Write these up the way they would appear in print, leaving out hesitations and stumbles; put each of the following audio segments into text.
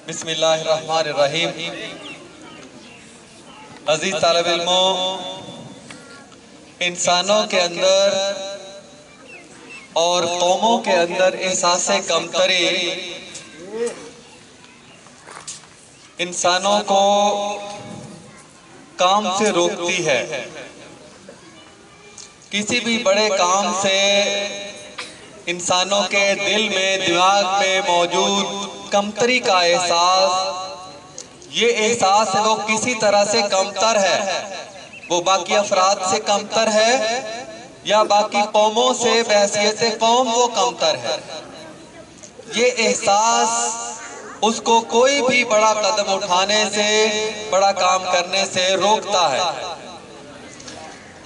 बिस्मिल्लाहिर्रहमानिर्रहीम। अजीज तालिब इल्मों, इंसानों के अंदर और कौमों के अंदर एहसास कमतरी इंसानों को काम से रोकती है। किसी भी बड़े काम से इंसानों के दिल में, दिमाग में मौजूद कमतरी का एहसास, ये एहसास है वो किसी तरह से कमतर है, वो बाकी अफराद से कमतर है या बाकी कौमों से बहैसियत कौम वो कमतर है। ये एहसास उसको कोई भी बड़ा कदम उठाने से, बड़ा काम करने से रोकता है।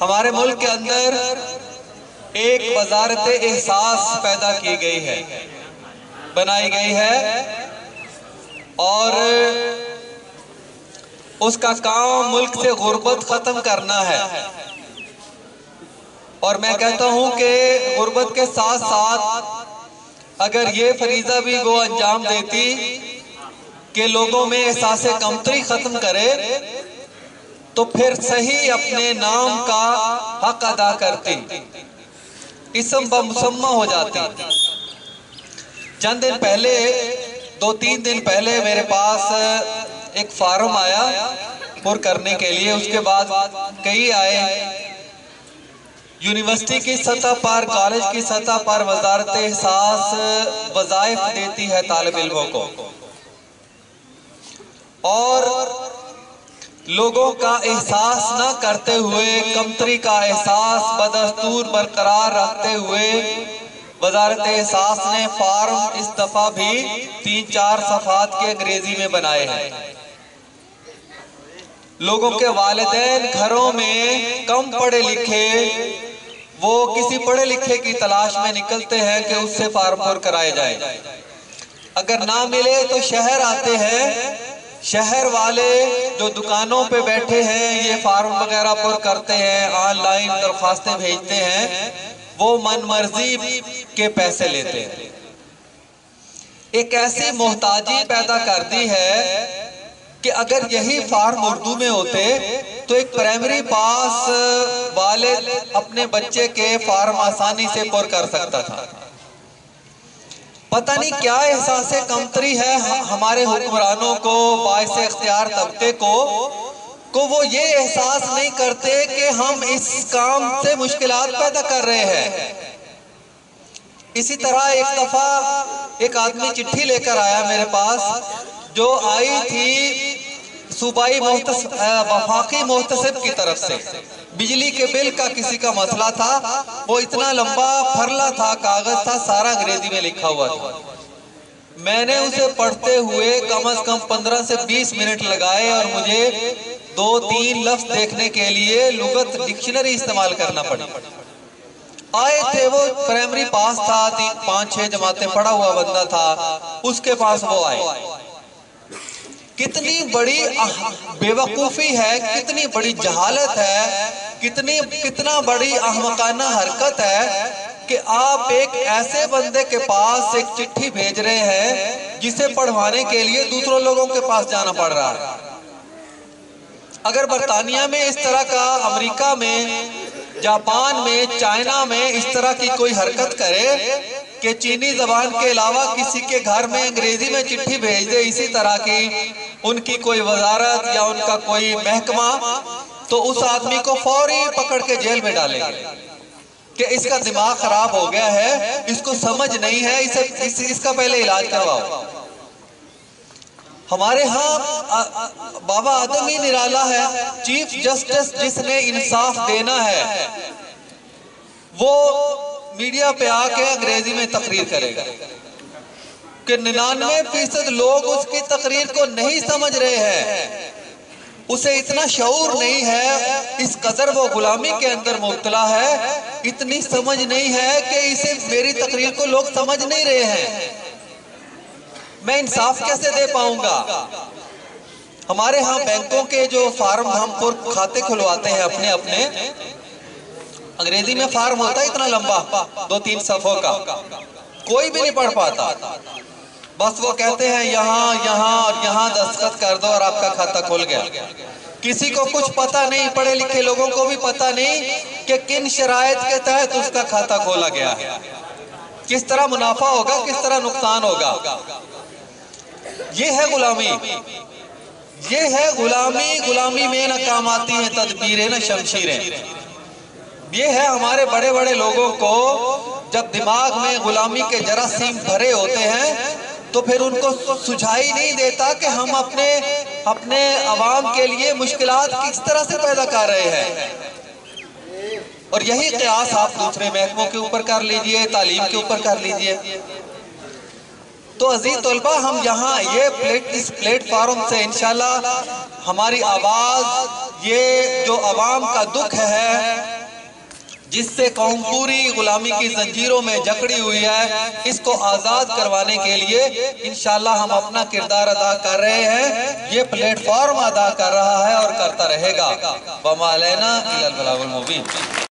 हमारे मुल्क के अंदर एक वजारत एहसास पैदा की गई है, बनाई गई है, और उसका काम मुल्क से गुर्बत खत्म करना है। और मैं कहता हूं कि गुर्बत के साथ साथ अगर ये फरीजा भी वो अंजाम देती कि लोगों में एहसास कमतरी खत्म करे, तो फिर सही अपने नाम का हक अदा करती, इसम बमुसम्मा हो जाती। चंद दिन पहले, 2-3 दिन पहले मेरे पास एक फार्म आया पुर करने के लिए। उसके बाद कई आए। यूनिवर्सिटी की सतह पर, कॉलेज की सतह पर वजारत एहसास वज़ाइफ देती है तालिब इल्मों को, और लोगों का एहसास न करते हुए, कमतरी का एहसास बदस्तूर बरकरार रखते हुए वजारत एहसास ने फार्म इस दफा भी 3-4 सफ़ात के अंग्रेजी में बनाए हैं। लोगों के वालिदैन घरों में कम पढ़े लिखे, वो किसी पढ़े लिखे की तलाश में निकलते हैं कि उससे फार्म पुर कराए जाए। अगर ना मिले तो शहर आते हैं। शहर वाले जो दुकानों पे बैठे हैं, ये फार्म वगैरह पुर करते हैं, ऑनलाइन दरख्वास्तें भेजते हैं, वो मनमर्जी के पैसे लेते हैं। एक ऐसी मोहताजी पैदा कर दी है कि अगर यही फार्म उर्दू में होते तो एक प्राइमरी पास वाले अपने बच्चे के फार्म आसानी से पुर कर सकता था। पता नहीं क्या एहसास कमतरी है हमारे हुक्मरानों को, बाइस इख्तियार तबके को वो ये एहसास नहीं करते कि हम इस काम से मुश्किलात पैदा कर रहे हैं। इसी तरह एक दफा एक आदमी चिट्ठी लेकर आया मेरे पास, जो आई थी सूबाई वफाकी मोहतसिब की तरफ से। बिजली के बिल का किसी का मसला था। वो इतना लंबा फरला था, कागज था, सारा अंग्रेजी में लिखा हुआ था। मैंने उसे पढ़ते हुए कम से कम 15 से 20 मिनट लगाए, और मुझे 2-3 लफ्ज देखने के लिए लुगत डिक्शनरी इस्तेमाल करना पड़ी। आए थे, वो प्राइमरी पास था, 5-6 जमातें पढ़ा हुआ बंदा था, उसके पास वो आए। कितनी बड़ी बेवकूफ़ी है, कितनी बड़ी जहालत है, कितना बड़ी अहमकाना हरकत है कि आप एक ऐसे बंदे के पास एक चिट्ठी भेज रहे हैं जिसे पढ़वाने के लिए दूसरों लोगों के पास जाना पड़ रहा है। अगर बरतानिया में इस तरह का, अमेरिका में, जापान में, चाइना में इस तरह की कोई हरकत करे कि चीनी जबान के अलावा किसी के घर में अंग्रेजी में चिट्ठी भेज दे, इसी तरह की उनकी कोई वजारत या उनका कोई महकमा, तो उस आदमी को फौरी पकड़ के जेल में डालेंगे कि इसका दिमाग खराब हो गया है, इसको समझ नहीं है, इसका पहले इलाज करवाओ। हमारे यहाँ बाबा आदम ही निराला है। चीफ जस्टिस जिसने इंसाफ देना है, वो मीडिया पे आके अंग्रेजी में तकरीर करेगा कि 99% लोग उसकी तकरीर को नहीं समझ रहे हैं, उसे इतना शऊर नहीं है, इस कदर वो गुलामी के अंदर मुब्तला है, इतनी समझ नहीं है कि इसे, मेरी तकरीर को लोग समझ नहीं रहे हैं, मैं इंसाफ कैसे दे पाऊंगा। हमारे यहाँ बैंकों के जो फार्म, हम खाते खुलवाते हैं अपने अपने, अंग्रेजी में फार्म होता है इतना लंबा, 2-3 सफ़ों का, कोई भी नहीं पढ़ पाता। बस वो कहते हैं यहाँ यहाँ आप यहाँ दस्तखत कर दो और आपका खाता खुल गया। किसी को कुछ पता नहीं, पढ़े लिखे लोगों को भी पता नहीं कि किन शराइत के तहत उसका खाता खोला गया है, किस तरह मुनाफा होगा, किस तरह नुकसान होगा। ये है गुलामी, ये है गुलामी। गुलामी में न काम आती हैं तदबीरें न शमशीरें। ये है हमारे बड़े बड़े लोगों को जब दिमाग में गुलामी के जरासीम भरे होते हैं तो फिर उनको सुझाई नहीं देता कि हम अपने अवाम के लिए मुश्किलात किस तरह से पैदा कर रहे हैं। और यही क़यास आप दूसरे महकमों के ऊपर कर लीजिए, तालीम के ऊपर कर लीजिए। तो अजीज तलबा, हम यहाँ इस प्लेटफार्म से इंशाल्लाह हमारी आवाज़, ये जो अवाम का दुख है जिससे कौम पूरी गुलामी की जंजीरों में जकड़ी हुई है, इसको आज़ाद करवाने के लिए इंशाल्लाह हम अपना किरदार अदा कर रहे हैं। ये प्लेटफॉर्म अदा कर रहा है और करता रहेगा। वमा अलैना इल्लल बलागुल मुबीन।